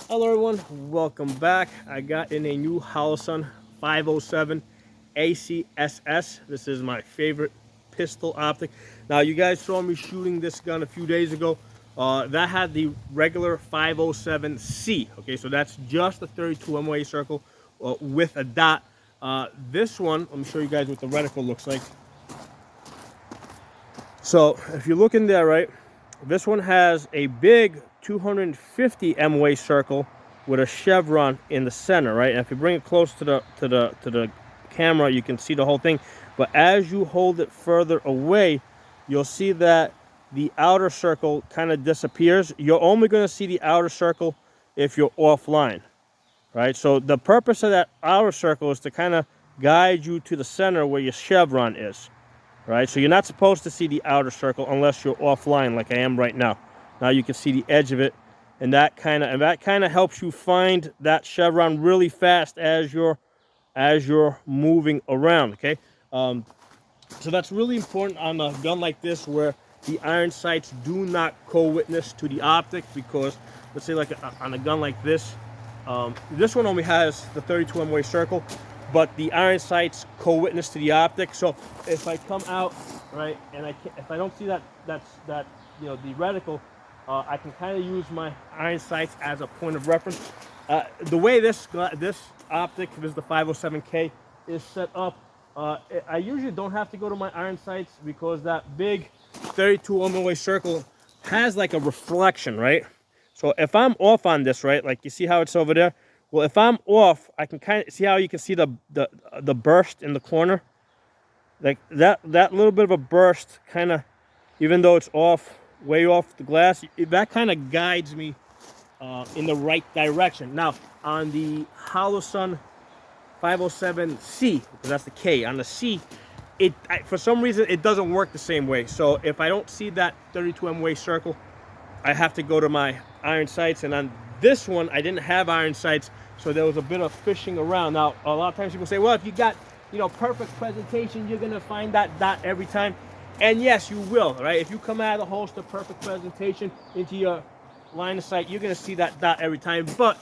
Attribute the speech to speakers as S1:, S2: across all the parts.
S1: Hello everyone, welcome back. I got in a new Holosun 507 ACSS. This is my favorite pistol optic. Now you guys saw me shooting this gun a few days ago. That had the regular 507C. Okay, so that's just a 32 MOA circle with a dot. This one, let me show you guys what the reticle looks like. So if you look in there, right, this one has a big 250 MOA circle with a chevron in the center, right? And if you bring it close to the camera, you can see the whole thing. But as you hold it further away, you'll see that the outer circle kind of disappears. You're only going to see the outer circle if you're offline, right? So the purpose of that outer circle is to kind of guide you to the center where your chevron is. Right, so you're not supposed to see the outer circle unless you're offline, like I am right now. Now you can see the edge of it, and that kind of helps you find that chevron really fast as you're moving around. Okay, so that's really important on a gun like this where the iron sights do not co-witness to the optic, because let's say like on a gun like this, this one only has the 32 MOA circle, but the iron sights co-witness to the optic. So if I come out, right, and if I don't see that the reticle, I can kind of use my iron sights as a point of reference. The way this optic, this is the 507K, is set up, I usually don't have to go to my iron sights because that big 32 MOA circle has like a reflection, right? So if I'm off on this, right, like you see how it's over there. Well, if I'm off, I can kind of see how you can see the burst in the corner. Like that little bit of a burst, kind of, even though it's way off the glass, that kind of guides me in the right direction. Now, on the Holosun 507C, because that's the K, on the C, for some reason, it doesn't work the same way. So if I don't see that 32 MOA circle, I have to go to my iron sights, and on this one I didn't have iron sights, so there was a bit of fishing around. Now a lot of times people say, well, if you got perfect presentation, you're gonna find that dot every time. And yes, you will, right? If you come out of the holster, perfect presentation into your line of sight, you're gonna see that dot every time. But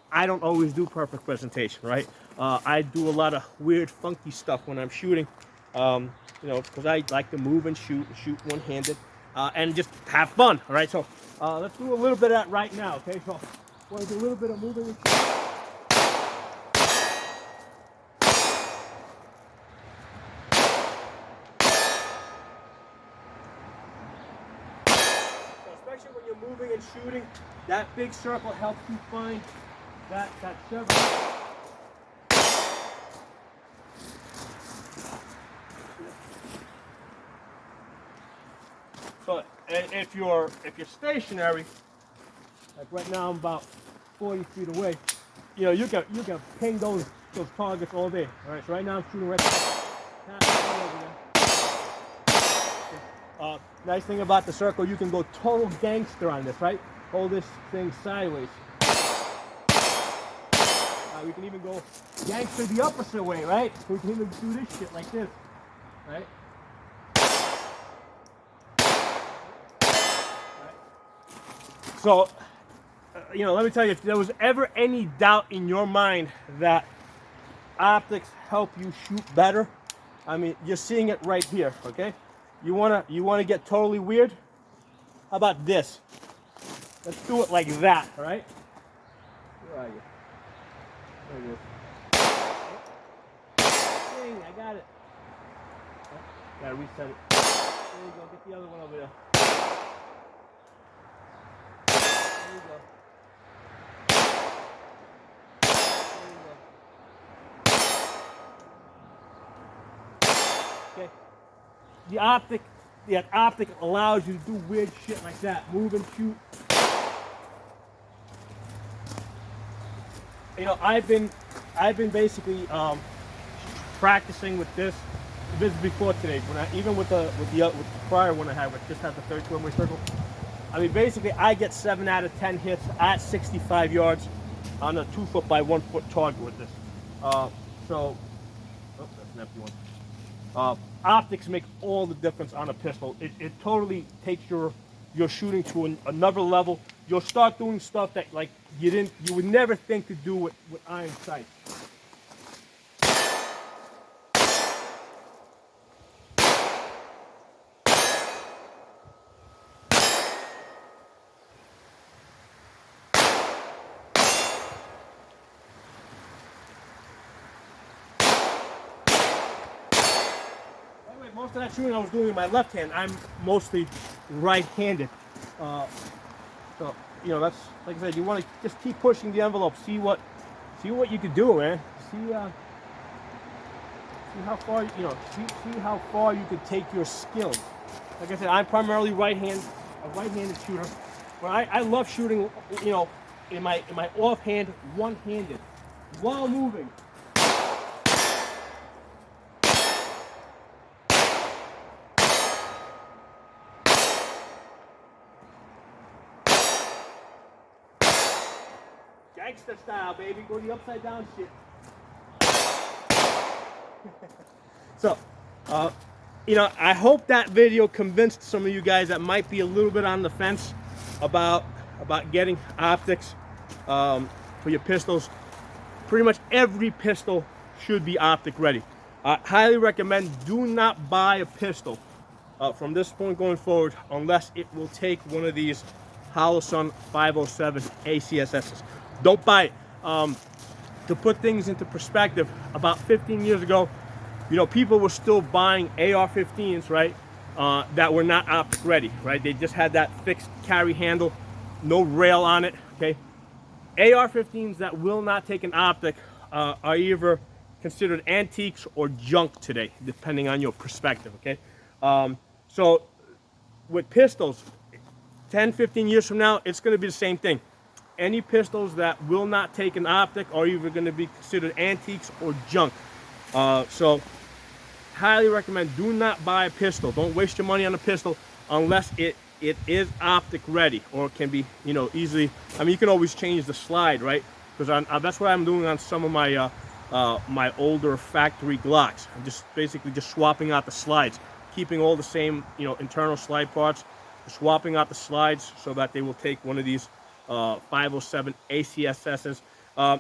S1: I don't always do perfect presentation, right? I do a lot of weird funky stuff when I'm shooting, because I like to move and shoot one-handed, and just have fun. All right, so let's do a little bit of that right now. Okay, so we're gonna do a little bit of moving and shooting. So especially when you're moving and shooting, that big circle helps you find that chevron. So if you're stationary, like right now I'm about 40 feet away, you can ping those targets all day. All right, so right now I'm shooting right there. Nice thing about the circle, you can go total gangster on this, right? Hold this thing sideways. We can even go gangster the opposite way, right? We can even do this shit like this, right? So, let me tell you, if there was ever any doubt in your mind that optics help you shoot better, I mean, you're seeing it right here, okay? You wanna get totally weird? How about this? Let's do it like that, all right? Where are you? There it is. Dang, I got it. Gotta reset it. There you go, get the other one over there. There you go. Okay. The optic allows you to do weird shit like that. Move and shoot. I've been basically practicing with this. This is before today. Even with the prior one I had, which just had the 32 MOA circle. I mean, basically, I get 7 out of 10 hits at 65 yards on a 2 foot by 1 foot target with this. Oh, that's an empty one. Optics make all the difference on a pistol. It totally takes your shooting to another level. you'll start doing stuff that like you would never think to do with iron sights. Most of that shooting I was doing in my left hand. I'm mostly right-handed. So, you know, that's, like I said, you want to just keep pushing the envelope. See what you can do, man. See how far, you know, see how far you can take your skills. Like I said, I'm primarily a right-handed shooter. But I love shooting, you know, in my offhand, one-handed, while moving. Gangster style, baby. Go the upside down shit. So, you know, I hope that video convinced some of you guys that might be a little bit on the fence about getting optics for your pistols. Pretty much every pistol should be optic ready. I highly recommend do not buy a pistol from this point going forward unless it will take one of these Holosun 507 ACSSs. Don't buy it. To put things into perspective, about 15 years ago, you know, people were still buying AR-15s, right? That were not optic ready, right? They just had that fixed carry handle, no rail on it, okay? AR-15s that will not take an optic are either considered antiques or junk today, depending on your perspective, okay? So with pistols, 10, 15 years from now, it's gonna be the same thing. Any pistols that will not take an optic are either going to be considered antiques or junk. So highly recommend do not buy a pistol. Don't waste your money on a pistol unless it is optic ready or it can be, you know, easily. I mean, you can always change the slide, right? Because that's what I'm doing on some of my my older factory Glocks. I'm just basically just swapping out the slides, keeping all the same, you know, internal slide parts, swapping out the slides so that they will take one of these 507 ACSSs,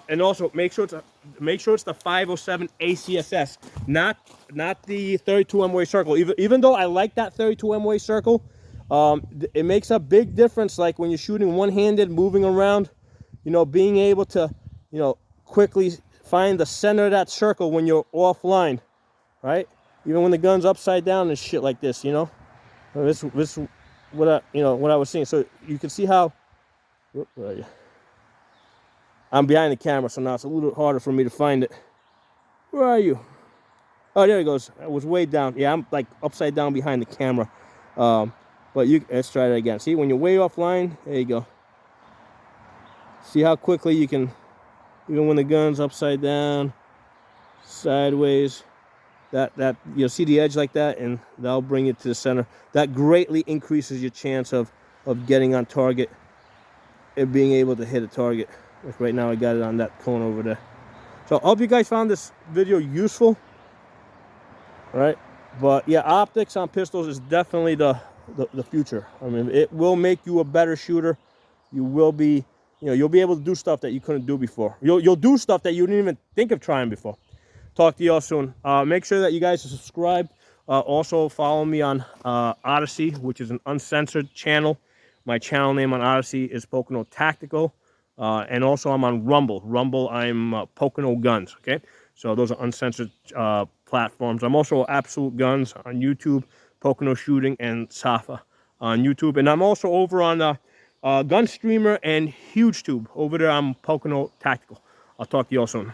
S1: and also make sure it's the 507 ACSS, not the 32 MOA circle. Even though I like that 32 MOA circle, it makes a big difference. Like when you're shooting one-handed, moving around, you know, being able to, you know, quickly find the center of that circle when you're offline, right? Even when the gun's upside down and shit like this, you know. This what I was seeing. So you can see how. Where are you? I'm behind the camera, so now it's a little harder for me to find it. Where are you? Oh, there he goes. I was way down. Yeah, I'm like upside down behind the camera. But let's try that again. See, when you're way offline, there you go. See how quickly you can, even when the gun's upside down, sideways, that you'll see the edge like that, and that'll bring it to the center. That greatly increases your chance of getting on target and being able to hit a target. Like right now I got it on that cone over there. So I hope you guys found this video useful. All right, but yeah, optics on pistols is definitely the future. I mean, it will make you a better shooter. You will be, you know, you'll be able to do stuff that you couldn't do before. You'll do stuff that you didn't even think of trying before. Talk to y'all soon. Make sure that you guys are subscribed. Also follow me on Odyssey, which is an uncensored channel. My channel name on Odyssey is Pocono Tactical. And also I'm on Rumble. I'm Pocono Guns, okay? So those are uncensored platforms. I'm also Absolute Guns on YouTube, Pocono Shooting, and Safa on YouTube. And I'm also over on Gun Streamer and HugeTube. Over there I'm Pocono Tactical. I'll talk to y'all soon.